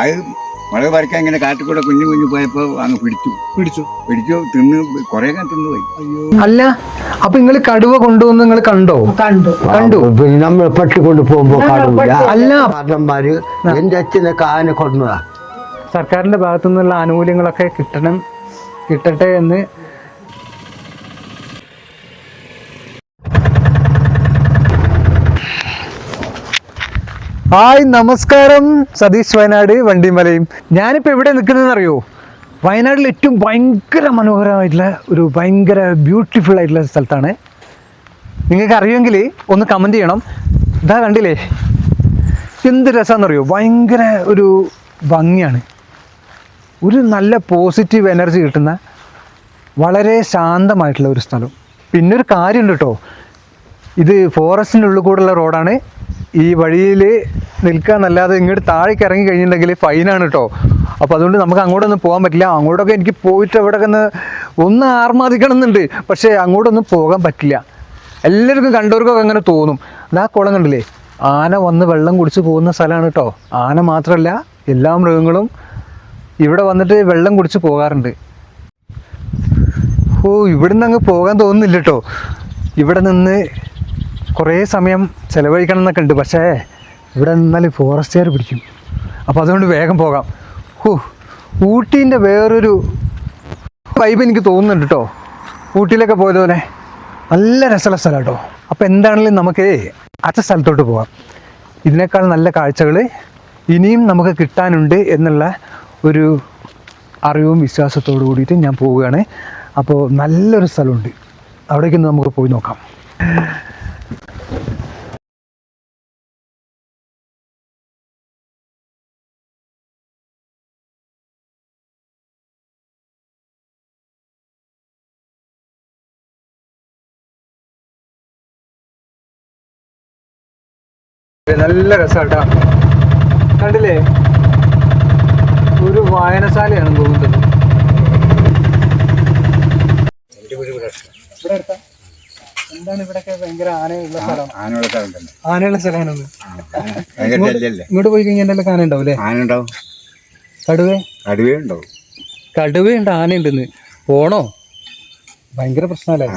അത് മുളക് പറിക്കാൻ ഇങ്ങനെ കാട്ടിൽ കൂടെ കുഞ്ഞു കുഞ്ഞു പോയപ്പോ അങ്ങ് പിടിച്ചു തിന്ന് കൊറേ തിന്നു പോയി. അല്ല അപ്പൊ നിങ്ങൾ കടുവ കൊണ്ടുവന്ന് നിങ്ങൾ കണ്ടു പിന്നെ നമ്മൾ പട്ടിക്കൊണ്ട് പോകുമ്പോ കാണൂല. അല്ല കാരണന്മാര് എന്റെ അച്ഛനെ കാനെ കൊന്നതാ. സർക്കാരിന്റെ ഭാഗത്തു നിന്നുള്ള ആനുകൂല്യങ്ങളൊക്കെ കിട്ടട്ടെ എന്ന് ഹായ് നമസ്കാരം, സതീഷ് വയനാട് വണ്ടിമലയും. ഞാനിപ്പോൾ എവിടെ നിൽക്കുന്നതെന്ന് അറിയോ? വയനാട്ടിൽ ഏറ്റവും ഭയങ്കര മനോഹരമായിട്ടുള്ള ഒരു ഭയങ്കര ബ്യൂട്ടിഫുൾ ആയിട്ടുള്ള സ്ഥലത്താണ്. നിങ്ങൾക്ക് അറിയുമെങ്കിൽ ഒന്ന് കമൻറ്റ് ചെയ്യണം. ഇതാ കണ്ടില്ലേ, എന്ത് രസമാണെന്നറിയോ? ഭയങ്കര ഒരു ഭംഗിയാണ്, ഒരു നല്ല പോസിറ്റീവ് എനർജി കിട്ടുന്ന വളരെ ശാന്തമായിട്ടുള്ള ഒരു സ്ഥലം. പിന്നൊരു കാര്യമുണ്ട് കേട്ടോ, ഇത് ഫോറസ്റ്റിൻ്റെ ഉള്ളിൽ കൂടെയുള്ള റോഡാണ്. ഈ വഴിയിൽ നിൽക്കാന്നല്ലാതെ ഇങ്ങോട്ട് താഴേക്ക് ഇറങ്ങി കഴിഞ്ഞിട്ടുണ്ടെങ്കിൽ ഫൈനാണ് കേട്ടോ. അപ്പോൾ അതുകൊണ്ട് നമുക്ക് അങ്ങോട്ടൊന്നും പോകാൻ പറ്റില്ല. അങ്ങോട്ടൊക്കെ എനിക്ക് പോയിട്ട് എവിടെയൊക്കെ ഒന്ന് ആർമാദിക്കണം എന്നുണ്ട്, പക്ഷേ അങ്ങോട്ടൊന്നും പോകാൻ പറ്റില്ല. എല്ലാവർക്കും കണ്ടവർക്കൊക്കെ അങ്ങനെ തോന്നും. അതാ കുളം കണ്ടില്ലേ, ആന വന്ന് വെള്ളം കുടിച്ച് പോകുന്ന സ്ഥലമാണ് കേട്ടോ. ആന മാത്രമല്ല, എല്ലാ മൃഗങ്ങളും ഇവിടെ വന്നിട്ട് വെള്ളം കുടിച്ച് പോകാറുണ്ട്. ഇവിടുന്ന് അങ്ങ് പോകാൻ തോന്നുന്നില്ല കേട്ടോ. ഇവിടെ നിന്ന് കുറേ സമയം ചിലവഴിക്കണം എന്നൊക്കെ ഉണ്ട്, പക്ഷേ ഇവിടെ നിന്നാൽ ഫോറസ്റ്റുകാർ പിടിക്കും. അപ്പോൾ അതുകൊണ്ട് വേഗം പോകാം. ഊട്ടീൻ്റെ വേറൊരു വൈബ് എനിക്ക് തോന്നുന്നുണ്ട് കേട്ടോ. ഊട്ടിയിലൊക്കെ പോയതുപോലെ നല്ല രസമുള്ള സ്ഥലം കേട്ടോ. അപ്പോൾ എന്താണെങ്കിലും നമുക്ക് അടുത്ത സ്ഥലത്തോട്ട് പോകാം. ഇതിനേക്കാൾ നല്ല കാഴ്ചകൾ ഇനിയും നമുക്ക് കിട്ടാനുണ്ട് എന്നുള്ള ഒരു അറിവും വിശ്വാസത്തോടു കൂടിയിട്ട് ഞാൻ പോവുകയാണ്. അപ്പോൾ നല്ലൊരു സ്ഥലമുണ്ട്, അവിടേക്കൊന്ന് നമുക്ക് പോയി നോക്കാം. നല്ല രസമാട്ടാ, കണ്ടില്ലേ? ഒരു വായനശാലയാണെന്ന് തോന്നുന്നത്. ഇവിടെ അടുത്ത എന്താണ് ഇവിടെയൊക്കെ ഭയങ്കര ആനയുള്ള സ്ഥലം? ആനയുള്ള സ്ഥലമാണെന്ന്. ഇങ്ങോട്ട് പോയി കഴിഞ്ഞാൽ എന്തെല്ലാം ആന ഉണ്ടാവും അല്ലേ? ആനുണ്ടാവും, കടുവയുണ്ട്, ആനയുണ്ടെന്ന്. പോണോ? ഭയങ്കര പ്രശ്നമല്ലേ?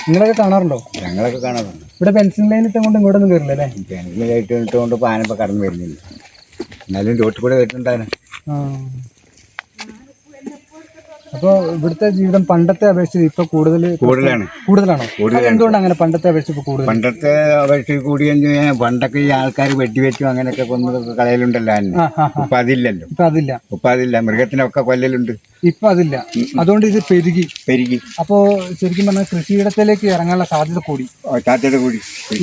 നിങ്ങളൊക്കെ കാണാറുണ്ടോ? ഞങ്ങളൊക്കെ കാണാറുണ്ട്. ഇവിടെ പെൻസിൽ ലൈൻ ഇട്ടുകൊണ്ട് ഇങ്ങോട്ടൊന്നും കയറില്ല അല്ലേ? പെൻസിൽ ലൈറ്റ് ഇട്ടുകൊണ്ട് ഇപ്പോൾ ആനപ്പോൾ കടന്നു വരുന്നില്ല, എന്നാലും റോട്ടിൽ കൂടെ വരുന്നുണ്ടായിരുന്നു. അപ്പോൾ ഇവിടുത്തെ ജീവിതം പണ്ടത്തെ അപേക്ഷിച്ച് ഇപ്പൊ കൂടുതലാണോ? എന്തുകൊണ്ട് അങ്ങനെ പണ്ടത്തെ അപേക്ഷിച്ച് ഇപ്പൊ കൂടുതൽ? പണ്ടത്തെ അപേക്ഷിച്ച് കൂടിയെന്ന് കഴിഞ്ഞാൽ പണ്ടൊക്കെ ഈ ആൾക്കാർ വെട്ടിവെച്ചും അങ്ങനെയൊക്കെ കൊന്നതൊക്കെ കളയലുണ്ടല്ലോ. ഇപ്പൊ അതില്ലല്ലോ. ഇപ്പൊ അതില്ല, മൃഗത്തിനൊക്കെ കൊല്ലലുണ്ട്. ഇപ്പൊ അതില്ല, അതുകൊണ്ട് ഇത് പെരുകി. അപ്പോ ശരിക്കും പറഞ്ഞാൽ കൃഷിയിടത്തിലേക്ക് ഇറങ്ങാനുള്ള സാധ്യത കൂടി.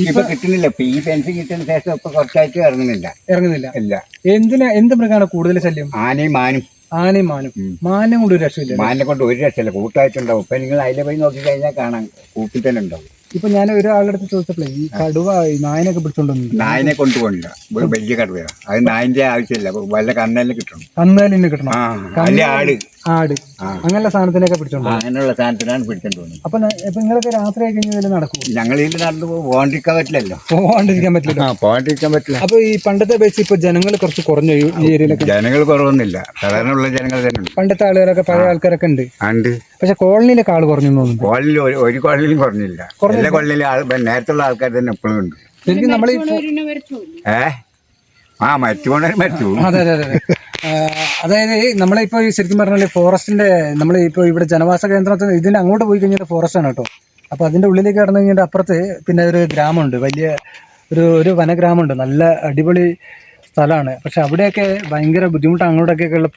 ഇപ്പൊ കിട്ടുന്നില്ല. ഇപ്പൊ ഈ പെൻഷൻ കിട്ടുന്ന ശേഷം ഇപ്പൊ കുറച്ചായിട്ട് ഇറങ്ങുന്നില്ല. എന്ത് മൃഗമാണ് കൂടുതൽ ശല്യം? ആനയും മാനും. മാനം കൊണ്ട് ഒരു രക്ഷയില്ല. മാനിനെ കൊണ്ട് ഒരു രക്ഷയില്ല, കൂട്ടായിട്ടുണ്ടാവും. ഇപ്പൊ നിങ്ങൾ അതിലെ പോയി നോക്കി കഴിഞ്ഞാൽ കാണാം, കൂട്ടിൽ തന്നെ ഉണ്ടാവും. ഇപ്പൊ ഞാൻ ഒരാളുടെ അടുത്ത് ചോദിച്ചപ്പോഴേ ഈ കടുവ നായനൊക്കെ പിടിച്ചോണ്ടു. നായനെ കൊണ്ടുപോകണില്ല, വലിയ കടുവയാണ്. അത് നായന്റെ ആവശ്യമില്ല, വല്ല കന്നലിന് കിട്ടണം. കിട്ടണം. ആട് അങ്ങനെയുള്ള സാധനത്തിനൊക്കെ പിടിച്ചോണ്ട്, അങ്ങനെയുള്ള സാധനത്തിനാണ് പിടിച്ചോണ്ട് പോകുന്നത്. അപ്പൊ നിങ്ങളൊക്കെ രാത്രി ആയി കഴിഞ്ഞാൽ നടക്കും? ഞങ്ങൾ ഇതിൽ നടന്നു പോകാണ്ടിരിക്കാൻ പറ്റില്ലല്ലോ. പോകാണ്ടിരിക്കാൻ പറ്റില്ല. അപ്പൊ ഈ പണ്ടത്തെ അപേക്ഷിച്ച് ഇപ്പൊ ജനങ്ങൾ കുറച്ച് കുറഞ്ഞു ഈ ഏരിയയിലൊക്കെ? ജനങ്ങൾ കുറവൊന്നുമില്ല, സാധാരണ ഉള്ള ജനങ്ങൾ തന്നെ ഉണ്ട്. പണ്ടത്തെ ആളുകളൊക്കെ പഴയ ആൾക്കാരൊക്കെ ഉണ്ട്. പക്ഷെ കോളനിയിലൊക്കെ ആള് കുറഞ്ഞു തോന്നുന്നു. കോളനിയിൽ ഒരു കോളനിയിലും കുറഞ്ഞില്ല. എല്ലാ കോളനിയിലും നേരത്തുള്ള ആൾക്കാർ തന്നെ എപ്പോഴും ഉണ്ട്. ശരിക്കും നമ്മൾ മരിച്ചു. അതെ. അതായത് നമ്മളിപ്പോ ശരിക്കും പറഞ്ഞാൽ ഫോറസ്റ്റിന്റെ നമ്മളിപ്പോ ഇവിടെ ജനവാസ കേന്ദ്രത്തിൽ ഇതിന്റെ അങ്ങോട്ട് പോയി കഴിഞ്ഞാൽ ഫോറസ്റ്റ് ആണ് കേട്ടോ. അപ്പൊ അതിന്റെ ഉള്ളിലേക്ക് കടന്നു കഴിഞ്ഞാൽ അപ്പുറത്ത് പിന്നെ ഒരു ഗ്രാമമുണ്ട്, വലിയ ഒരു വനഗ്രാമമുണ്ട്. നല്ല അടിപൊളി സ്ഥലമാണ്. പക്ഷെ അവിടെയൊക്കെ ഭയങ്കര ബുദ്ധിമുട്ടാണ്. അങ്ങോട്ടൊക്കെ ഉള്ള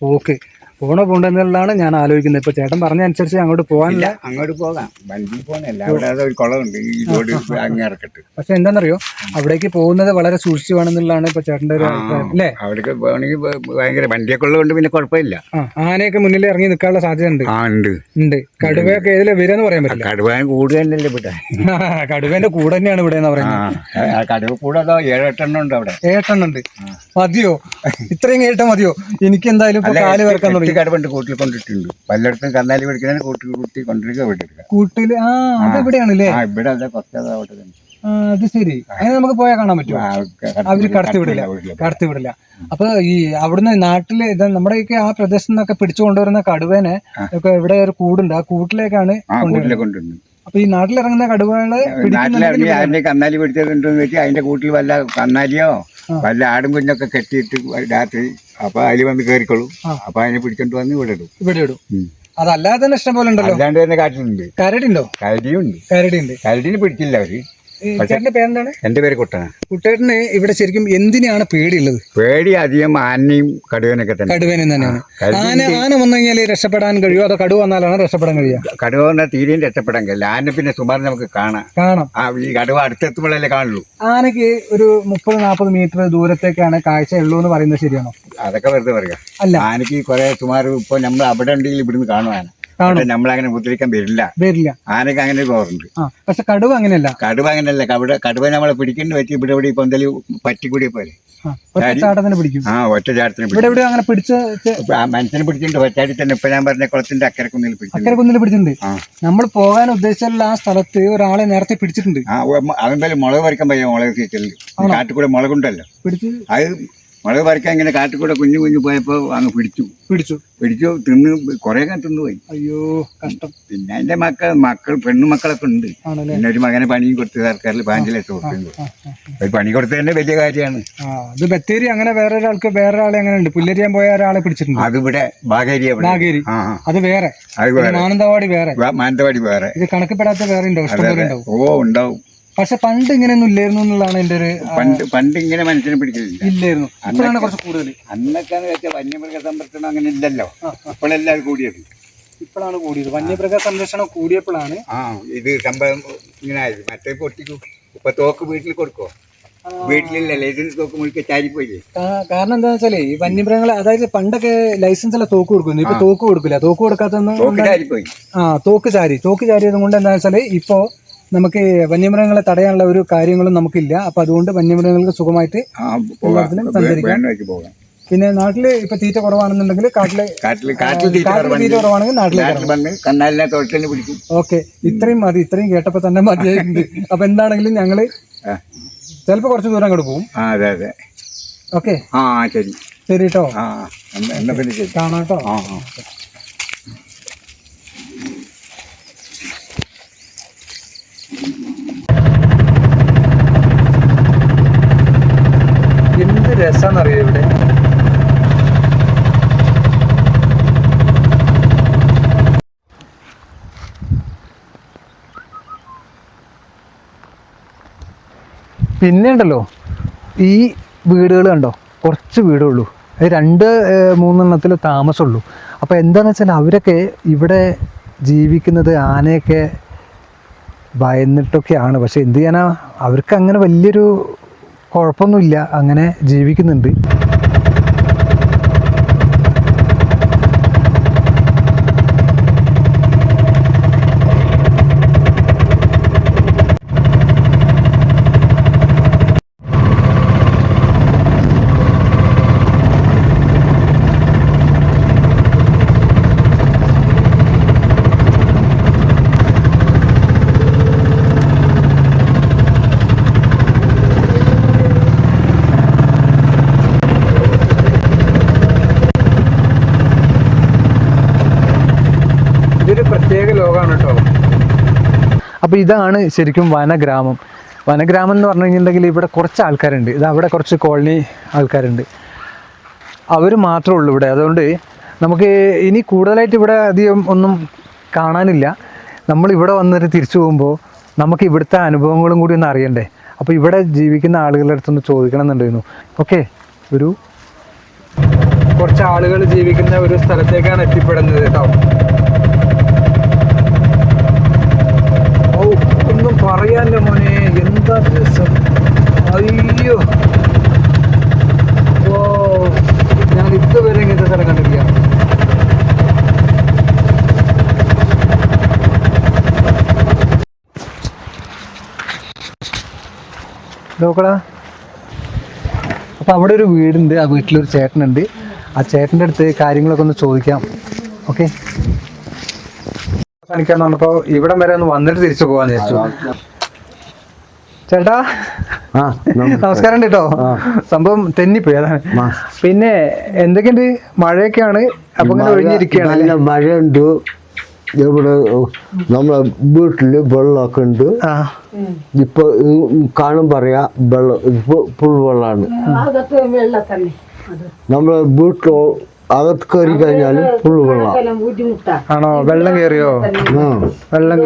പോകണ്ടെന്നുള്ളതാണ് ഞാൻ ആലോചിക്കുന്നത്. ഇപ്പൊ ചേട്ടൻ പറഞ്ഞ അനുസരിച്ച് അങ്ങോട്ട് പോകാനില്ല. അങ്ങോട്ട് പോകാം, വണ്ടി പോകാനല്ല. അവിടെ ഒരു കുളമുണ്ട്, ഈ റോഡ് അങ്ങേറക്കിട്ട്. പക്ഷെ എന്താണെന്നറിയോ, അവിടേക്ക് പോകുന്നത് വളരെ സൂക്ഷിച്ചു വേണമെന്നുള്ളതാണ് ഇപ്പൊ ചേട്ടന്റെ ഒരു അഭിപ്രായം അല്ലേ? അവിടേക്ക് പോകണമെങ്കിൽ ഭയങ്കര വണ്ടിയൊക്കെ ഉള്ളതുകൊണ്ട് പിന്നെ കുഴപ്പമില്ല. ആനയൊക്കെ മുന്നിൽ ഇറങ്ങി നിൽക്കാനുള്ള സാധ്യത ഉണ്ട്. കടുവയൊക്കെ ഏതിലെ വരെന്ന് പറയാൻ പറ്റില്ല. കടുവ കൂടെ തന്നെയല്ലേ ഇവിടെ? കടുവേന്റെ കൂടെ തന്നെയാണ് ഇവിടെ എന്ന് പറയുന്നത്. കടുവ കൂടെ 7-8 ഉണ്ട് അവിടെ. 7 ഉണ്ട്. മതിയോ? ഇത്രയും കേട്ടാ മതിയോ? എനിക്ക് എന്തായാലും കാല് വരക്കാൻ തുടങ്ങി. കടുവണ്ട് കൂട്ടിൽ കൊണ്ടിട്ടുണ്ട്. പലയിടത്തും കന്നാലി പിടിക്കുന്ന കൂട്ടി കൊണ്ടിരിക്കുക. കൂട്ടില് അതെവിടെയാണല്ലേ? ഇവിടെ അതെ കുറച്ച് അവിടെ തന്നെ. അത് ശരി, അങ്ങനെ നമുക്ക് പോയാൽ കാണാൻ പറ്റുമോ? അവര് കടത്തി വിടില്ല. അപ്പൊ ഈ അവിടുന്ന് നാട്ടില് ഇത് നമ്മുടെയൊക്കെ ആ പ്രദേശത്ത് നിന്നൊക്കെ പിടിച്ചു കൊണ്ടുവരുന്ന കടുവേനെ ഒക്കെ ഇവിടെ ഒരു കൂടുണ്ട്, ആ കൂട്ടിലേക്കാണ് കൊണ്ടുവരുന്നത്. അപ്പൊ ഈ നാട്ടിലിറങ്ങുന്ന കടുവകള് നാട്ടിലിറങ്ങി ആരുടെ കന്നാലി പിടിച്ചതുണ്ടെന്ന് വെച്ചാൽ അതിന്റെ കൂട്ടിൽ വല്ല കന്നാലിയോ വല്ല ആടും കുഞ്ഞൊക്കെ കെട്ടിയിട്ട് രാത്രി അപ്പൊ അതിൽ വന്ന് കയറിക്കൊള്ളൂ. അപ്പൊ അതിനെ പിടിച്ചോണ്ട് വന്ന് ഇവിടെ ഇടും. അതല്ലാതെ തന്നെ ഇഷ്ടം പോലെ ഉണ്ടല്ലോ. അല്ലാണ്ട് തന്നെ കാട്ടിലുണ്ട്. കരടിയുണ്ടോ? കരടിയുണ്ട്. കരടിനെ പിടിച്ചില്ല അവര്. ചേട്ടന്റെ പേരെന്താണ്? എന്റെ പേര് കുട്ടനാ. കുട്ടേട്ടന് ഇവിടെ ശരിക്കും എന്തിനാണ് പേടിയുള്ളത്? പേടി അധികം ആനയും കടുവനൊക്കെ തന്നെ. കടുവനെ തന്നെയാണ്. ആന വന്നു കഴിഞ്ഞാൽ രക്ഷപ്പെടാൻ കഴിയുമോ, അതോ കടുവ വന്നാലാണ് രക്ഷപ്പെടാൻ കഴിയുക? കടുവ വന്നാൽ തീരെയും രക്ഷപ്പെടാൻ കഴിയില്ല. ആന പിന്നെ സുമാറിന് നമുക്ക് കാണാം. ഈ കടുവ അടുത്തെത്തുമ്പോഴല്ലേ കാണുള്ളൂ. ആനക്ക് ഒരു 30-40 മീറ്റർ ദൂരത്തേക്കാണ് കാഴ്ച ഉള്ളൂ എന്ന് പറയുന്നത് ശരിയാണോ? അതൊക്കെ വെറുതെ പറയാ. അല്ല, ആനക്ക് കുറെ സുമാർ ഇപ്പൊ നമ്മൾ അവിടെ ഉണ്ടെങ്കിൽ ഇവിടുന്ന് കാണും ആന. നമ്മളങ്ങനെ ഉപദ്രവിക്കാൻ വരില്ല. ആനക്ക് അങ്ങനെ ഒരു പവറുണ്ട്. പക്ഷെ കടുവ അങ്ങനെയല്ല. കടുവ നമ്മളെ പിടിക്കേണ്ടി വെച്ച് ഇവിടെ ഇപ്പൊ എന്തെങ്കിലും പറ്റിക്കൂടിയ പോലെ പിടിക്കും. ഒറ്റ ചാട്ടത്തിന് അങ്ങനെ പിടിച്ച് മനുഷ്യനെ പിടിച്ചിട്ടുണ്ട്. ഒറ്റാടി തന്നെ ഇപ്പൊ ഞാൻ പറഞ്ഞ കുളത്തിന്റെ അക്കരക്കുന്നിൽ പിടിച്ചിട്ടുണ്ട്. നമ്മൾ പോകാൻ ഉദ്ദേശിച്ചുള്ള ആ സ്ഥലത്ത് ഒരാളെ നേരത്തെ പിടിച്ചിട്ടുണ്ട്. അതെന്തായാലും മുളക് പറിക്കാൻ പയ്യ മുളക് സീറ്റല് കാട്ടുകൂടെ മുളകുണ്ടല്ലോ, അത് മുളക് പറിക്കാൻ ഇങ്ങനെ കാട്ടുകൂടെ കുഞ്ഞു പോയപ്പോ അങ്ങ് പിടിച്ചു തിന്ന് കൊറേ തിന്നുപോയി. അയ്യോ കഷ്ടം. പിന്നെ അതിന്റെ മക്കൾ പെണ്ണുമക്കളൊക്കെ ഉണ്ട്. പിന്നെ ഒരു മകനെ പണിയും കൊടുത്ത് സർക്കാരിൽ 5 ലക്ഷം കൊടുത്തു. പണി കൊടുത്തത് തന്നെ വലിയ കാര്യമാണ്. അത് ബത്തേരി അങ്ങനെ വേറൊരാളെ അങ്ങനെ ഉണ്ട്. പുല്ലരിയാൻ പോയ ഒരാളെ പിടിച്ചിട്ടുണ്ട്. അതിവിടെ ബാഗേരി. അത് വേറെ. മാനന്തവാടി വേറെ. ഇത് കണക്കപ്പെടാത്ത വേറെ ഉണ്ടോ? ഉണ്ടാവും. പക്ഷെ പണ്ട് ഇങ്ങനെയൊന്നും ഇല്ലായിരുന്നു എന്നുള്ളതാണ് എന്റെ ഒരു. പണ്ട് ഇങ്ങനെ മനുഷ്യനെ പിടിക്കില്ലായിരുന്നു. ഇപ്പോഴാണ് കുറച്ച് കൂടുതൽ. അന്നൊക്കെന്ന് വെച്ചാൽ വന്യമൃഗ സംരക്ഷണം അങ്ങനെ ഇല്ലല്ലോ. ഇപ്പോഴല്ല അത് കൂടിയത്. ഇപ്പോഴാണ് കൂടിയത്. വന്യമൃഗ സംരക്ഷണം കൂടിയപ്പോഴാണ് ഇത് സംഭവം ഇങ്ങനെ ആയത്. മറ്റേ പൊട്ടിക്കും. ഇപ്പൊ തോക്ക് വീട്ടിൽ കൊടുക്കോ? വീട്ടിലില്ല. ലൈസൻസ് തോക്ക് മുഴുക്കെ ചാരിപ്പോയി. കാരണം എന്താ വെച്ചാല് ഈ വന്യമൃഗങ്ങൾ, അതായത് പണ്ടൊക്കെ ലൈസൻസ് അല്ല തോക്ക് കൊടുക്കുന്നു. ഇപ്പൊ തോക്ക് കൊടുക്കില്ല. തോക്ക് കൊടുക്കാത്തന്ന് തോക്ക് ചാരിയത് കൊണ്ട് എന്താ വെച്ചാല് ഇപ്പോ നമുക്ക് വന്യമൃഗങ്ങളെ തടയാനുള്ള ഒരു കാര്യങ്ങളും നമുക്കില്ല. അപ്പൊ അതുകൊണ്ട് വന്യമൃഗങ്ങൾക്ക് സുഖമായിട്ട് സഞ്ചരിക്കാൻ. പിന്നെ നാട്ടില് ഇപ്പൊ തീറ്റ കുറവാണെന്നുണ്ടെങ്കിൽ കാട്ടില് തീറ്റ കുറവാണെങ്കിൽ നാട്ടിലേക്ക് പിടിക്കും. ഓക്കെ, ഇത്രയും മതി. ഇത്രയും കേട്ടപ്പോ തന്നെ മതിയായിട്ടുണ്ട്. അപ്പൊ എന്താണെങ്കിലും ഞങ്ങള് ചിലപ്പോ കുറച്ച് ദൂരം അങ്ങോട്ട് പോകും. ഓക്കെ, ശരി കേട്ടോ. കാണാം കേട്ടോ. എന്ത് രസാന്നറിയോ ഇവിടെ. പിന്നെ ഉണ്ടല്ലോ ഈ വീടുകൾ കണ്ടോ, കുറച്ച് വീടുള്ളൂ. 2-3 താമസമുള്ളൂ. അപ്പോൾ എന്താണെന്ന് വെച്ചാൽ അവരൊക്കെ ഇവിടെ ജീവിക്കുന്നത് ആനയൊക്കെ ഭയന്നിട്ടൊക്കെയാണ്. പക്ഷെ എന്ത് ചെയ്യാനാ, അവർക്ക് അങ്ങനെ വലിയൊരു കുഴപ്പമൊന്നുമില്ല, അങ്ങനെ ജീവിക്കുന്നുണ്ട്. പ്രത്യേക ലോകമാണ് കേട്ടോ. അപ്പോൾ ഇതാണ് ശരിക്കും വനഗ്രാമം. വനഗ്രാമം എന്ന് പറഞ്ഞു കഴിഞ്ഞിട്ടുണ്ടെങ്കിൽ ഇവിടെ കുറച്ച് ആൾക്കാരുണ്ട്. ഇത് അവിടെ കുറച്ച് കോളനി ആൾക്കാരുണ്ട്, അവർ മാത്രമേ ഉള്ളൂ ഇവിടെ. അതുകൊണ്ട് നമുക്ക് ഇനി കൂടുതലായിട്ട് ഇവിടെ അധികം ഒന്നും കാണാനില്ല. നമ്മൾ ഇവിടെ വന്നിട്ട് തിരിച്ചു പോകുമ്പോൾ നമുക്ക് ഇവിടുത്തെ അനുഭവങ്ങളും കൂടി ഒന്ന് അറിയണ്ടേ. അപ്പോൾ ഇവിടെ ജീവിക്കുന്ന ആളുകളുടെ അടുത്തൊന്ന് ചോദിക്കണം എന്നുണ്ടായിരുന്നു. ഓക്കെ, കുറച്ച് ആളുകൾ ജീവിക്കുന്ന ഒരു സ്ഥലത്തേക്കാണ് എത്തിപ്പെടുന്നത് കേട്ടോ. ഒന്നും പറയാല്ല മോനെ, എന്താ രസം. അയ്യോ, ഓ, ഞാൻ ഇതുവരെ ഇങ്ങനത്തെ സ്ഥലം കണ്ടില്ല. നോക്കടാ. അപ്പോൾ അവിടെ ഒരു വീടുണ്ട്, ആ വീട്ടിലൊരു ചേട്ടനുണ്ട്. ആ ചേട്ടൻ്റെ അടുത്ത് കാര്യങ്ങളൊക്കെ ഒന്ന് ചോദിക്കാം. ഓക്കെ, അവസാനിക്കാൻ വന്നപ്പോൾ ഇവിടം വരെ ഒന്ന് വന്നിട്ട് തിരിച്ചു പോകാൻ വിചാരിച്ചു. ചേട്ടാ ആ നമസ്കാരം കേട്ടോ. സംഭവം തെന്നിപ്പോയി അതാണ്. പിന്നെ എന്തൊക്കെയുണ്ട്? മഴയൊക്കെയാണ്, അപ്പൊ ഇങ്ങനെ ഒഴിഞ്ഞിരിക്കുകയാണ്. നല്ല മഴയുണ്ട് ഇവിടെ. നമ്മളെ വീട്ടില് വെള്ളമൊക്കെ ഉണ്ട്. ഇപ്പൊ കാണും പറയാ വെള്ളം ഫുൾ വെള്ളമാണ്. നമ്മളെ വീട്ടിൽ അകത്ത് കയറി കഴിഞ്ഞാല് ഫുള്ള് വെള്ളം. ആണോ? വെള്ളം കയറിയോ? വെള്ളം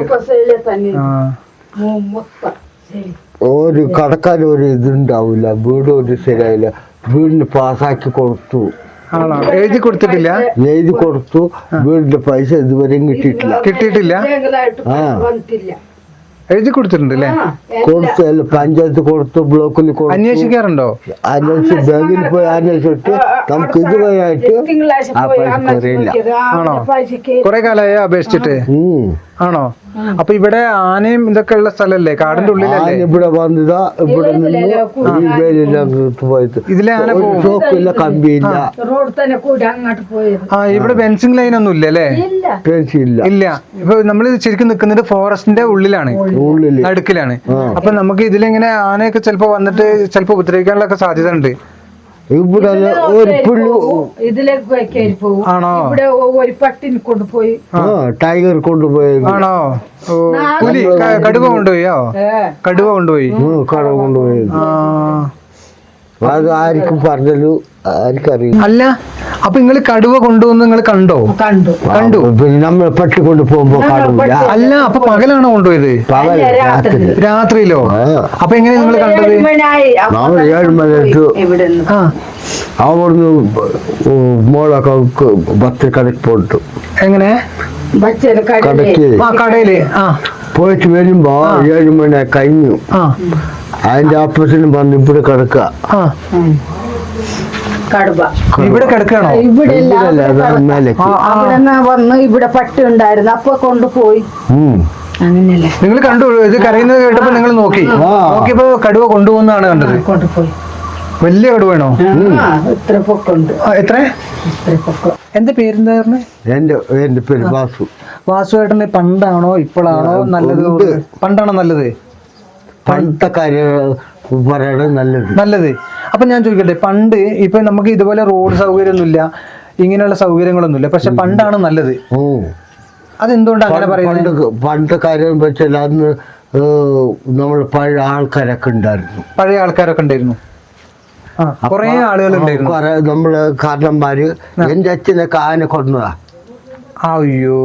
ഒരു കടക്കാൻ ഒരു ഇതുണ്ടാവില്ല. വീട് ഒരു ശരിയായില്ല. വീടിന് പാസ്സാക്കി കൊടുത്തു. ആണോ? എഴുതി കൊടുത്തിട്ടില്ല? എഴുതി കൊടുത്തു. വീടിന്റെ പൈസ ഇതുവരെയും കിട്ടിയിട്ടില്ല. എഴുതി കൊടുത്തിട്ടുണ്ട് അല്ലേ? കൊടുത്തു. പഞ്ചായത്ത് കൊടുത്തു, ബ്ലോക്കിൽ കൊടുത്തു. അന്വേഷിക്കാറുണ്ടോ? അന്വേഷിച്ച് ബാങ്കിൽ പോയി അന്വേഷിച്ചിട്ട് നമുക്ക് ഇതുവരെയായിട്ട് ആ പൈസ കയറിയില്ല. ആണോ? കൊറേ കാലമായി അപേക്ഷിച്ചിട്ട്? ആണോ? അപ്പൊ ഇവിടെ ആനയും ഇതൊക്കെ ഉള്ള സ്ഥലല്ലേ? കാടിന്റെ ഉള്ളിലല്ലേ? ഇവിടെ വന്നതാ. ഇവിടെ ഇതിലെ ആന ഷോക്കില്ല, കമ്പിയില്ല. ആ, ഇവിടെ ഫെൻസിങ് ലൈൻ ഒന്നും ഇല്ല അല്ലേ? ഇല്ല. ഇപ്പൊ നമ്മള് ശരിക്കും നിൽക്കുന്നത് ഫോറസ്റ്റിന്റെ ഉള്ളിലാണ്, നടുക്കിലാണ്. അപ്പൊ നമുക്ക് ഇതിലിങ്ങനെ ആനയൊക്കെ ചിലപ്പോ വന്നിട്ട് ചിലപ്പോ ഉപദ്രവിക്കാനുള്ള സാധ്യത ഉണ്ട്. ഇവിടെ ഒരു ആണോ? ഒരു പട്ടിനെ കൊണ്ടുപോയി, ടൈഗർ കൊണ്ടുപോയി. ആണോ? പുലി, കടുവ കൊണ്ടുപോയോ? കടുവ കൊണ്ടുപോയി. കടുവ കൊണ്ടുപോയി. അത് ആർക്കും പറഞ്ഞു, ആർക്കറിയില്ല. അല്ല, അപ്പൊ നിങ്ങൾ കടുവ കൊണ്ടുവന്ന് നിങ്ങൾ കണ്ടോ? കണ്ടു. പിന്നെ നമ്മൾ പട്ടി കൊണ്ട് പോകുമ്പോ കാണില്ല. അല്ല, അപ്പൊ പകലാണോ കൊണ്ടുപോയത്? രാത്രിയിലോ? അപ്പൊ എങ്ങനെയാ നിങ്ങൾ കണ്ടത്? നമ്മൾ 7 മണിക്ക് അവിടുന്ന് മോളൊക്കെ ബസ് കടക്ക് പോയിട്ടു. എങ്ങനെ? കടക്ക് കടയില് പോയിട്ട് വരുമ്പോ 7 മണി കഴിഞ്ഞു. അതിന്റെ ഓപ്പോസിറ്റ് വന്ന് ഇവിടെ കിടക്ക. ഇവിടെ കിടക്കണോ? വന്ന് ഇവിടെ പട്ടി ഉണ്ടായിരുന്നു, അപ്പൊ കൊണ്ടുപോയി. അങ്ങനെയല്ലേ? നിങ്ങൾ കണ്ടു? ഇത് കരയുന്നത് കേട്ടപ്പോ നിങ്ങൾ നോക്കിയപ്പോ കടുവ കൊണ്ടുപോകുന്നതാണ് കണ്ടത്. കൊണ്ടുപോയി. വലിയ കടുവാണോ? ഇത്ര പൊക്കുണ്ട്. എത്ര? എന്റെ പേരെന്തായിരുന്നു? എന്റെ പേര് വാസു. വാസുവേട്ടന് പണ്ടാണോ ഇപ്പോഴാണോ നല്ലത്? പണ്ടാണോ നല്ലത്? പണ്ടത്തെ കാര്യം പറയണത് നല്ലത്. അപ്പൊ ഞാൻ ചോദിക്കട്ടെ, പണ്ട് ഇപ്പൊ നമുക്ക് ഇതുപോലെ റോഡ് സൗകര്യമൊന്നുമില്ല, ഇങ്ങനെയുള്ള സൗകര്യങ്ങളൊന്നുമില്ല, പക്ഷെ പണ്ടാണ് നല്ലത്. അതെന്തുകൊണ്ടാണ് അങ്ങനെ പറയുന്നത്? പണ്ടത്തെ കാര്യം വെച്ചാൽ അന്ന് നമ്മൾ പഴയ ആൾക്കാരൊക്കെ ഉണ്ടായിരുന്നു. പഴയ ആൾക്കാരൊക്കെ ഉണ്ടായിരുന്നു. കൊറേ ആളുകൾ ഉണ്ടായിരുന്നു. നമ്മള് കാരണന്മാര് എന്റെ അച്ഛനൊക്കെ ആന കൊന്നതാ. അയ്യോ,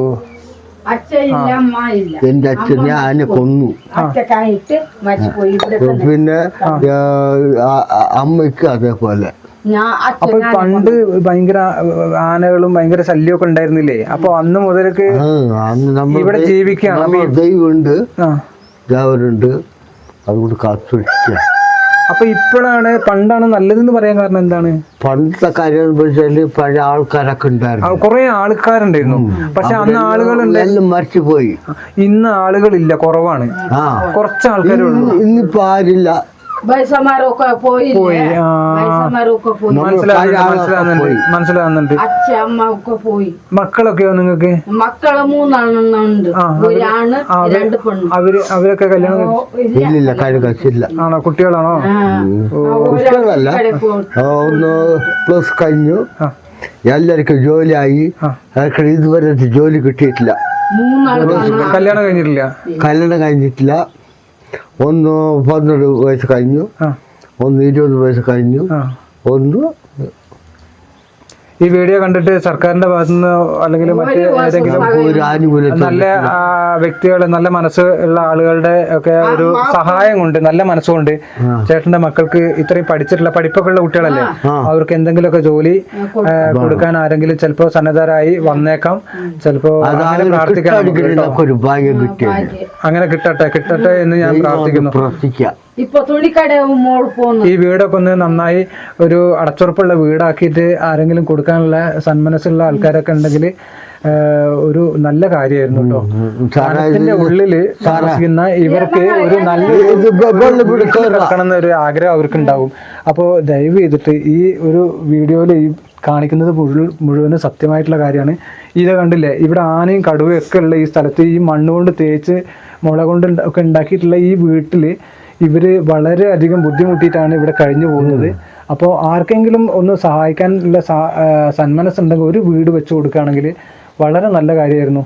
എന്റെ അച്ഛനെ ആന കൊന്നു. പിന്നെ അമ്മയ്ക്ക് അതേപോലെ. അപ്പൊ പണ്ട് ഭയങ്കര ആനകളും ഭയങ്കര ശല്യമൊക്കെ ഉണ്ടായിരുന്നില്ലേ? അപ്പൊ അന്ന് മുതലൊക്കെ ഇവിടെ ജീവിക്കുകയാണ്. ദൈവമുണ്ട്, ദേവരുണ്ട്, അതുകൊണ്ട് കാത്തുവെക്കുക. അപ്പൊ ഇപ്പോഴാണ് പണ്ടാണ് നല്ലതെന്ന് പറയാൻ കാരണം എന്താണ്? പണ്ടത്തെ കാര്യം വെച്ചാല് പഴയ ആൾക്കാരൊക്കെ ഉണ്ടായിരുന്നു, കുറെ ആൾക്കാരുണ്ടായിരുന്നു. പക്ഷെ അന്ന് ആളുകൾ മരിച്ചുപോയി. ഇന്ന് ആളുകളില്ല, കുറവാണ്. കുറച്ച് ആൾക്കാരേ ഉള്ളൂ. ഇന്നിപ്പോ ആരില്ല. മനസ്സിലാവുന്നുണ്ട്. മക്കളൊക്കെയോ നിങ്ങൾക്ക്? മക്കള് 3 ഉണ്ട്. അവരൊക്കെ കല്യാണം കഴിച്ചില്ല. ആണോ? കുട്ടികളാണോ? കുട്ടികളല്ല, ഒന്ന് പ്ലസ് കഴിഞ്ഞു. എല്ലാവർക്കും ജോലിയായി. ഇതുവരെ ജോലി കിട്ടിയിട്ടില്ല. കല്യാണം കഴിഞ്ഞിട്ടില്ല. ഒന്ന് 12 വയസ്സ് കഴിഞ്ഞു, ഒന്ന് 20 വയസ്സ് കഴിഞ്ഞു, ഒന്ന്. ഈ വീഡിയോ കണ്ടിട്ട് സർക്കാരിന്റെ ഭാഗത്തുനിന്ന് അല്ലെങ്കിൽ മറ്റേതെങ്കിലും നല്ല വ്യക്തികൾ, നല്ല മനസ്സ് ഉള്ള ആളുകളുടെ ഒക്കെ ഒരു സഹായം കൊണ്ട്, നല്ല മനസ്സുകൊണ്ട് ചേട്ടന്റെ മക്കൾക്ക് ഇത്രയും പഠിപ്പൊക്കെ ഉള്ള കുട്ടികളല്ലേ, അവർക്ക് എന്തെങ്കിലുമൊക്കെ ജോലി കൊടുക്കാൻ ആരെങ്കിലും ചിലപ്പോ സന്നദ്ധരായി വന്നേക്കാം. ചിലപ്പോ അങ്ങനെ പ്രാർത്ഥിക്കാം. അങ്ങനെ കിട്ടട്ടെ എന്ന് ഞാൻ പ്രാർത്ഥിക്കുന്നു. ഇപ്പൊ തുണിക്കട ഈ വീടൊക്കെ ഒന്ന് നന്നായി ഒരു അടച്ചുറപ്പുള്ള വീടാക്കിയിട്ട് ആരെങ്കിലും കൊടുക്കാനുള്ള സന്മനസ്സുള്ള ആൾക്കാരൊക്കെ ഉണ്ടെങ്കിൽ ഒരു നല്ല കാര്യമായിരുന്നു കേട്ടോ. കാലത്തിന്റെ ഉള്ളില് താമസിക്കുന്ന ഇവർക്ക് ഒരു നല്ല കിടക്കണം എന്നൊരു ആഗ്രഹം അവർക്ക് ഉണ്ടാവും. അപ്പോൾ ദയവ് ചെയ്തിട്ട് ഈ ഒരു വീഡിയോയിൽ ഈ കാണിക്കുന്നത് മുഴുവനും സത്യമായിട്ടുള്ള കാര്യമാണ്. ഇത് കണ്ടില്ലേ, ഇവിടെ ആനയും കടുവയൊക്കെ ഉള്ള ഈ സ്ഥലത്ത് ഈ മണ്ണ് കൊണ്ട് തേച്ച് മുള കൊണ്ട് ഒക്കെ ഉണ്ടാക്കിയിട്ടുള്ള ഈ വീട്ടിൽ ഇവർ വളരെയധികം ബുദ്ധിമുട്ടിയിട്ടാണ് ഇവിടെ കഴിഞ്ഞു പോകുന്നത്. അപ്പോൾ ആർക്കെങ്കിലും ഒന്ന് സഹായിക്കാനുള്ള സന്മനസ്സുണ്ടെങ്കിൽ ഒരു വീട് വെച്ച് കൊടുക്കുകയാണെങ്കിൽ വളരെ നല്ല കാര്യമായിരുന്നു.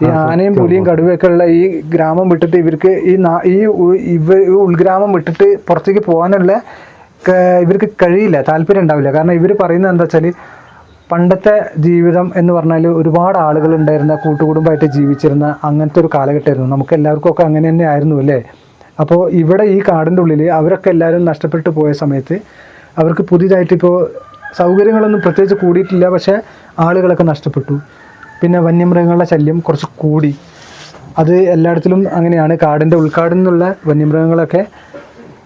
ഈ ആനയും പുലിയും കടുവയൊക്കെ ഉള്ള ഈ ഗ്രാമം വിട്ടിട്ട് ഇവർക്ക് ഈ ഉൾഗ്രാമം വിട്ടിട്ട് പുറത്തേക്ക് പോകാനുള്ള ഇവർക്ക് കഴിയില്ല, താല്പര്യം ഉണ്ടാവില്ല. കാരണം ഇവർ പറയുന്നത് എന്താ വെച്ചാൽ പണ്ടത്തെ ജീവിതം എന്ന് പറഞ്ഞാൽ ഒരുപാട് ആളുകൾ ഉണ്ടായിരുന്ന കൂട്ടുകുടുംബമായിട്ട് ജീവിച്ചിരുന്ന അങ്ങനത്തെ ഒരു കാലഘട്ടമായിരുന്നു. നമുക്ക് എല്ലാവർക്കും ഒക്കെ അങ്ങനെ തന്നെ ആയിരുന്നു അല്ലേ. അപ്പോൾ ഇവിടെ ഈ കാടിൻ്റെ ഉള്ളിൽ അവരൊക്കെ എല്ലാവരും നഷ്ടപ്പെട്ടു പോയ സമയത്ത് അവർക്ക് പുതിയതായിട്ട് ഇപ്പോൾ സൗകര്യങ്ങളൊന്നും പ്രത്യേകിച്ച് കൂടിയിട്ടില്ല, പക്ഷേ ആളുകളൊക്കെ നഷ്ടപ്പെട്ടു. പിന്നെ വന്യമൃഗങ്ങളുടെ ശല്യം കുറച്ച് കൂടി. അത് എല്ലായിടത്തിലും അങ്ങനെയാണ്. കാടിൻ്റെ ഉൾക്കാടിൽ നിന്നുള്ള വന്യമൃഗങ്ങളൊക്കെ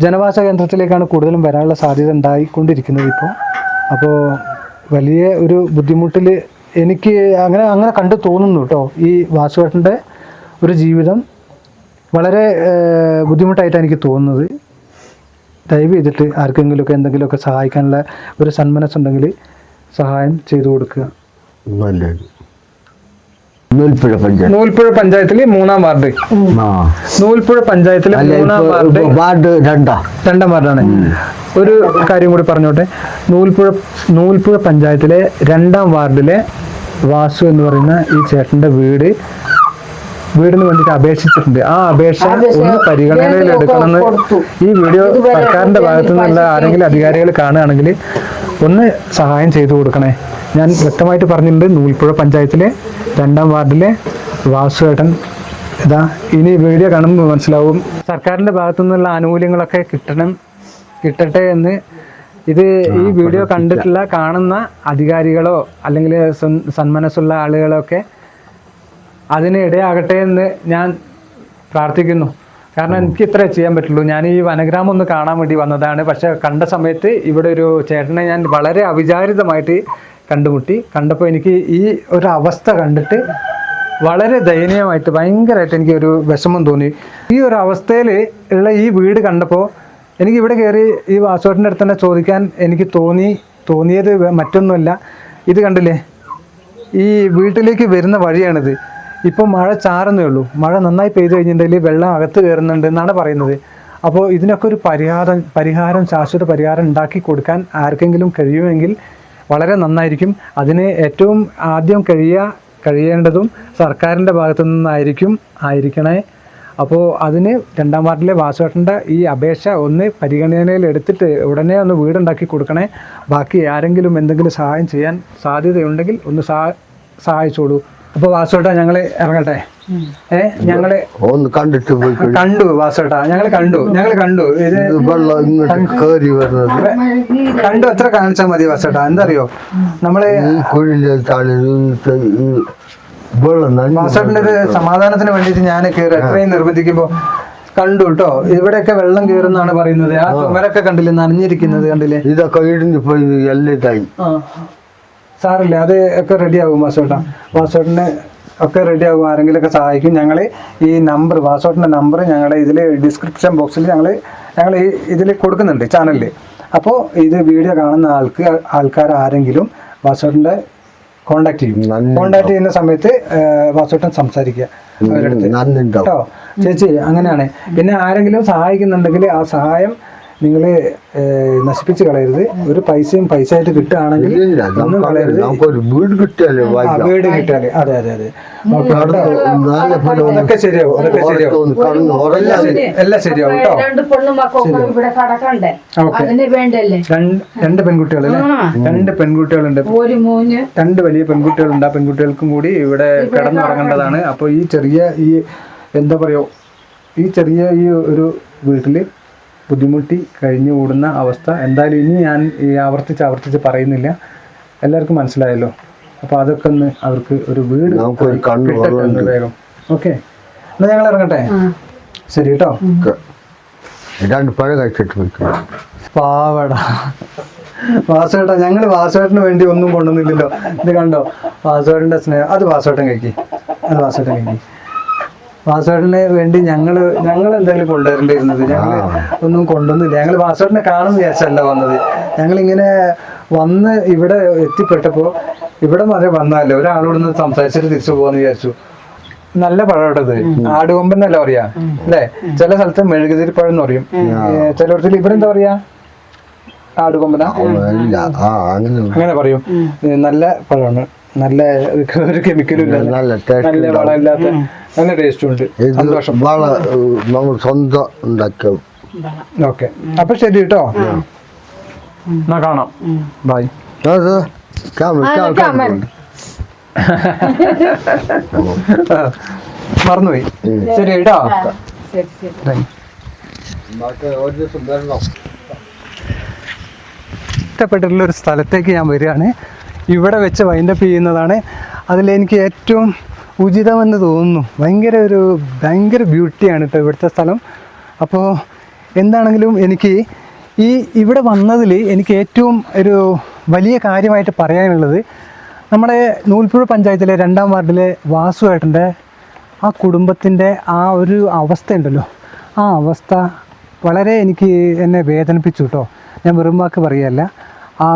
ജനവാസ കേന്ദ്രത്തിലേക്കാണ് കൂടുതലും വരാനുള്ള സാധ്യത ഉണ്ടായിക്കൊണ്ടിരിക്കുന്നത് ഇപ്പോൾ. അപ്പോൾ വലിയ ഒരു ബുദ്ധിമുട്ടിൽ എനിക്ക് അങ്ങനെ കണ്ടു തോന്നുന്നു കേട്ടോ. ഈ വാസുവേട്ടൻ്റെ ഒരു ജീവിതം വളരെ ബുദ്ധിമുട്ടായിട്ടാണ് എനിക്ക് തോന്നുന്നത്. ദയവ് ചെയ്തിട്ട് ആർക്കെങ്കിലുമൊക്കെ എന്തെങ്കിലുമൊക്കെ സഹായിക്കാനുള്ള ഒരു സന്മനസ്സുണ്ടെങ്കിൽ സഹായം ചെയ്തു കൊടുക്കുക. നൂൽപ്പുഴ പഞ്ചായത്തിലെ 3-ാം വാർഡ്. നൂൽപ്പുഴ പഞ്ചായത്തിലെ 3-ാം വാർഡ് രണ്ടാം വാർഡാണ്. ഒരു കാര്യം കൂടി പറഞ്ഞോട്ടെ. നൂൽപ്പുഴ പഞ്ചായത്തിലെ 2-ാം വാർഡിലെ വാസു എന്ന് പറയുന്ന ഈ ചേട്ടൻ്റെ വീടിന് വേണ്ടിയിട്ട് അപേക്ഷിച്ചിട്ടുണ്ട്. ആ അപേക്ഷ ഒന്ന് പരിഗണനയിൽ എടുക്കണമെന്ന് ഈ വീഡിയോ സർക്കാരിൻ്റെ ഭാഗത്തു നിന്നുള്ള ആരെങ്കിലും അധികാരികൾ കാണുകയാണെങ്കിൽ ഒന്ന് സഹായം ചെയ്തു കൊടുക്കണേ. ഞാൻ വ്യക്തമായിട്ട് പറഞ്ഞിട്ടുണ്ട്. നൂൽപ്പുഴ പഞ്ചായത്തിലെ 2-ാം വാർഡിലെ വാസുവേട്ടൻ ഇതാ ഇനി വീഡിയോ കാണുമ്പോൾ മനസ്സിലാവും. സർക്കാരിൻ്റെ ഭാഗത്തു നിന്നുള്ള ആനുകൂല്യങ്ങളൊക്കെ കിട്ടട്ടെ എന്ന് ഇത് ഈ വീഡിയോ കണ്ടിട്ടുള്ള കാണുന്ന അധികാരികളോ അല്ലെങ്കിൽ സന്മനസ്സുള്ള ആളുകളോ ഒക്കെ അതിന് ഇടയാകട്ടെ എന്ന് ഞാൻ പ്രാർത്ഥിക്കുന്നു. കാരണം എനിക്ക് ഇത്രേ ചെയ്യാൻ പറ്റുള്ളൂ. ഞാൻ ഈ വനഗ്രാമം ഒന്ന് കാണാൻ വേണ്ടി വന്നതാണ്. പക്ഷെ കണ്ട സമയത്ത് ഇവിടെ ഒരു ചേട്ടനെ ഞാൻ വളരെ അവിചാരിതമായിട്ട് കണ്ടപ്പോൾ എനിക്ക് ഈ ഒരു അവസ്ഥ കണ്ടിട്ട് വളരെ ദയനീയമായിട്ട് ഭയങ്കരമായിട്ട് എനിക്കൊരു വിഷമം തോന്നി. ഈ ഒരു അവസ്ഥയിൽ ഉള്ള ഈ വീട് കണ്ടപ്പോൾ എനിക്ക് ഇവിടെ കയറി ഈ വാസുവേട്ടൻ്റെ അടുത്ത് തന്നെ ചോദിക്കാൻ എനിക്ക് തോന്നിയത് മറ്റൊന്നുമല്ല. ഇത് കണ്ടില്ലേ, ഈ വീട്ടിലേക്ക് വരുന്ന വഴിയാണിത്. ഇപ്പോൾ മഴ ചാറുന്നേ ഉള്ളൂ. മഴ നന്നായി പെയ്തു കഴിഞ്ഞിട്ടുണ്ടെങ്കിൽ വെള്ളം അകത്ത് കയറുന്നുണ്ട് എന്നാണ് പറയുന്നത്. അപ്പോൾ ഇതിനൊക്കെ ഒരു പരിഹാരം ശാശ്വത പരിഹാരം ഉണ്ടാക്കി കൊടുക്കാൻ ആർക്കെങ്കിലും കഴിയുമെങ്കിൽ വളരെ നന്നായിരിക്കും. അതിന് ഏറ്റവും ആദ്യം കഴിയേണ്ടതും സർക്കാരിൻ്റെ ഭാഗത്തു നിന്നായിരിക്കണേ. അപ്പോൾ അതിന് 2-ാം വാർഡിലെ വാസുവേട്ടൻ്റെ ഈ അപേക്ഷ ഒന്ന് പരിഗണനയിൽ എടുത്തിട്ട് ഉടനെ ഒന്ന് വീടുണ്ടാക്കി കൊടുക്കണേ. ബാക്കി ആരെങ്കിലും എന്തെങ്കിലും സഹായം ചെയ്യാൻ സാധ്യതയുണ്ടെങ്കിൽ ഒന്ന് സഹായിച്ചോളൂ. അപ്പോൾ വാസുവേട്ടാ ഞങ്ങൾ ഇറങ്ങട്ടെ. ഞങ്ങള് കണ്ടു വാസുവേട്ടാ, ഞങ്ങൾ കണ്ടു ഇത് കണ്ടു. എത്ര കാണിച്ചാൽ മതി വാസുവേട്ടാ? എന്തറിയോ, നമ്മള് വാസുവേട്ടൻ്റെ ഒരു സമാധാനത്തിന് വേണ്ടിയിട്ട് ഞാൻ എത്രയും നിർബന്ധിക്കുമ്പോ കണ്ടു കേട്ടോ. ഇവിടെയൊക്കെ വെള്ളം കയറുന്നാണ് പറയുന്നത്. ആ ചുമരൊക്കെ കണ്ടില്ലേ, നനഞ്ഞിരിക്കുന്നത് കണ്ടില്ലേ? ഇതൊക്കെ ഇടിഞ്ഞു പോയി എല്ലാം. സാറില്ല, അത് ഒക്കെ റെഡിയാകും വാസുവേട്ടന് ഒക്കെ റെഡിയാകും. ആരെങ്കിലുമൊക്കെ സഹായിക്കും. ഞങ്ങൾ ഈ നമ്പർ, വാസുവേട്ടൻ്റെ നമ്പർ ഞങ്ങൾ ഇതിൽ ഡിസ്ക്രിപ്ഷൻ ബോക്സിൽ ഞങ്ങൾ ഈ ഇതിൽ കൊടുക്കുന്നുണ്ട് ചാനലിൽ. അപ്പോൾ ഇത് വീഡിയോ കാണുന്ന ആൾക്കാർ ആരെങ്കിലും വാസുവേട്ടൻ്റെ കോണ്ടാക്ട് ചെയ്യുന്ന സമയത്ത് വാസുവേട്ടൻ സംസാരിക്കുക അവരടുത്ത് കേട്ടോ. ചേച്ചി അങ്ങനെയാണ്. പിന്നെ ആരെങ്കിലും സഹായിക്കുന്നുണ്ടെങ്കിൽ ആ സഹായം നിങ്ങൾ നശിപ്പിച്ച് കളയരുത്. ഒരു പൈസയായിട്ട് കിട്ടുകയാണെങ്കിൽ ഒന്നും കളയരുത്. വീട് കിട്ടിയാലേ അതെ അതൊക്കെ ശരിയാവും. എല്ലാം ശരിയാവും കേട്ടോ. രണ്ട് പെൺകുട്ടികളല്ലേ? 2 പെൺകുട്ടികളുണ്ട്. 2 വലിയ പെൺകുട്ടികളുണ്ട്. ആ പെൺകുട്ടികൾക്കും കൂടി ഇവിടെ കിടന്നുറങ്ങേണ്ടതാണ്. അപ്പോൾ ഈ എന്താ പറയുക, ഈ ഒരു വീട്ടിൽ ബുദ്ധിമുട്ടി കഴിഞ്ഞു കൂടുന്ന അവസ്ഥ എന്തായാലും ഇനി ഞാൻ ആവർത്തിച്ച് പറയുന്നില്ല. എല്ലാവർക്കും മനസ്സിലായല്ലോ. അപ്പോൾ അതൊക്കെ ഒന്ന് അവർക്ക് ഒരു വീട് വേഗം. ഓക്കെ, എന്നാൽ ഞങ്ങൾ ഇറങ്ങട്ടെ. ശരി കേട്ടോ. പാവടാ വാസുവേട്ടാ, ഞങ്ങൾ വാസുവേട്ടന് വേണ്ടി ഒന്നും കൊണ്ടുവന്നില്ലല്ലോ. ഇത് കണ്ടോ വാസുവേട്ടൻ്റെ സ്നേഹം. അത് വാസുവേട്ടൻ കഴിക്കി. വാസുവേട്ടന് വേണ്ടി ഞങ്ങൾ എന്തെങ്കിലും കൊണ്ടുവരേണ്ടിയിരുന്നത്. ഞങ്ങൾ ഒന്നും കൊണ്ടുവന്നില്ല. ഞങ്ങൾ വാസുവേട്ടനെ കാണുമെന്ന് വിചാരിച്ചല്ല വന്നത്. ഞങ്ങളിങ്ങനെ വന്ന് ഇവിടെ എത്തിപ്പെട്ടപ്പോൾ ഇവിടെ വരെ വന്നാലേ ഒരാളോട് നിന്ന് സംസാരിച്ചിട്ട് തിരിച്ചു പോകാമെന്ന് വിചാരിച്ചു. നല്ല പഴം ഇത് ആടുകൊമ്പൻ എന്നല്ല പറയാ അല്ലേ? ചില സ്ഥലത്ത് മെഴുകുതിരി പഴം എന്ന് പറയും, ചിലയിടത്തിൽ ഇവിടെ എന്താ പറയാ ആടുകൊമ്പന അങ്ങനെ പറയും. നല്ല പഴമാണ്, നല്ല ഒരു കെമിക്കലും ഇല്ല, നല്ല വളമില്ലാത്ത നല്ല ടേസ്റ്റും ഉണ്ട്. സന്തോഷം. സ്വന്തം ഉണ്ടാക്കിയ. ഓക്കെ, അപ്പൊ ശരി കേട്ടോ, എന്നാ കാണാം, ബൈ. മറന്നുപോയി. ശരി കേട്ടോ. ഇഷ്ടപ്പെട്ടിട്ടുള്ള ഒരു സ്ഥലത്തേക്ക് ഞാൻ വരികയാണ്. ഇവിടെ വെച്ച് വൈൻഡപ്പ് ചെയ്യുന്നതാണ് അതിലെനിക്ക് ഏറ്റവും ഉചിതമെന്ന് തോന്നുന്നു. ഭയങ്കര ബ്യൂട്ടിയാണ് കേട്ടോ ഇവിടുത്തെ സ്ഥലം. അപ്പോൾ എന്താണെങ്കിലും എനിക്ക് ഇവിടെ വന്നതിൽ എനിക്ക് ഏറ്റവും ഒരു വലിയ കാര്യമായിട്ട് പറയാനുള്ളത്, നമ്മുടെ നൂൽപ്പുഴ പഞ്ചായത്തിലെ 2-ാം വാർഡിലെ വാസുവേട്ടൻ്റെ ആ കുടുംബത്തിൻ്റെ ആ ഒരു അവസ്ഥയുണ്ടല്ലോ, ആ അവസ്ഥ വളരെ എന്നെ വേദനിപ്പിച്ചു കേട്ടോ. ഞാൻ വെറും വാക്ക് പറയുകയല്ല. ആ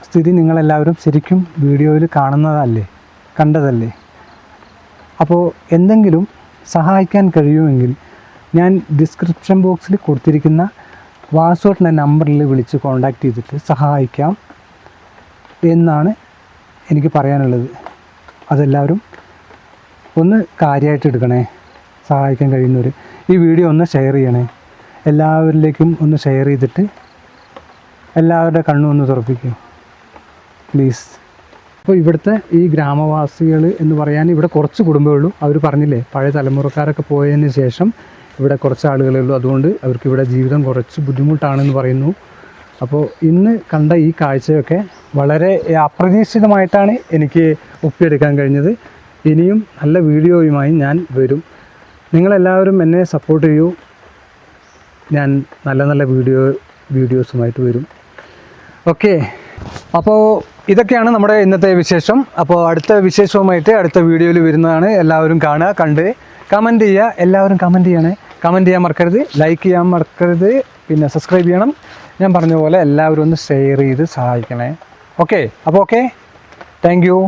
സ്ഥിതി നിങ്ങളെല്ലാവരും ശരിക്കും വീഡിയോയിൽ കണ്ടതല്ലേ. അപ്പോൾ എന്തെങ്കിലും സഹായിക്കാൻ കഴിയുമെങ്കിൽ ഞാൻ ഡിസ്ക്രിപ്ഷൻ ബോക്സിൽ കൊടുത്തിരിക്കുന്ന വാസുവേട്ടൻ്റെ നമ്പറിൽ വിളിച്ച് കോൺടാക്റ്റ് ചെയ്തിട്ട് സഹായിക്കാം എന്നാണ് എനിക്ക് പറയാനുള്ളത്. അതെല്ലാവരും ഒന്ന് കാര്യമായിട്ട് എടുക്കണേ. സഹായിക്കാൻ കഴിയുന്നവർ ഈ വീഡിയോ ഒന്ന് ഷെയർ ചെയ്യണേ. എല്ലാവരിലേക്കും ഒന്ന് ഷെയർ ചെയ്തിട്ട് എല്ലാവരുടെ കണ്ണും ഒന്ന് തുറപ്പിക്കും പ്ലീസ്. അപ്പോൾ ഇവിടുത്തെ ഈ ഗ്രാമവാസികൾ എന്ന് പറയാൻ ഇവിടെ കുറച്ച് കുടുംബമേ ഉള്ളൂ. അവർ പറഞ്ഞില്ലേ, പഴയ തലമുറക്കാരൊക്കെ പോയതിന് ശേഷം ഇവിടെ കുറച്ച് ആളുകളേ ഉള്ളൂ. അതുകൊണ്ട് അവർക്ക് ഇവിടെ ജീവിതം കുറച്ച് ബുദ്ധിമുട്ടാണെന്ന് പറയുന്നു. അപ്പോൾ ഇന്ന് കണ്ട ഈ കാഴ്ചയൊക്കെ വളരെ അപ്രതീക്ഷിതമായിട്ടാണ് എനിക്ക് ഒപ്പിയെടുക്കാൻ കഴിഞ്ഞത്. ഇനിയും നല്ല വീഡിയോയുമായി ഞാൻ വരും. നിങ്ങളെല്ലാവരും എന്നെ സപ്പോർട്ട് ചെയ്യൂ. ഞാൻ നല്ല വീഡിയോസുമായിട്ട് വരും. ഓക്കെ, അപ്പോൾ ഇതൊക്കെയാണ് നമ്മുടെ ഇന്നത്തെ വിശേഷം. അപ്പോൾ അടുത്ത വിശേഷവുമായിട്ട് അടുത്ത വീഡിയോയിൽ വരുന്നതാണ്. എല്ലാവരും കാണുക, കണ്ട് കമൻറ്റ് ചെയ്യുക. എല്ലാവരും കമൻറ്റ് ചെയ്യണേ. കമൻറ്റ് ചെയ്യാൻ മറക്കരുത്, ലൈക്ക് ചെയ്യാൻ മറക്കരുത്, പിന്നെ സബ്സ്ക്രൈബ് ചെയ്യണം. ഞാൻ പറഞ്ഞ പോലെ എല്ലാവരും ഒന്ന് ഷെയർ ചെയ്ത് സഹായിക്കണേ. ഓക്കെ, അപ്പോൾ ഓക്കെ, താങ്ക് യു.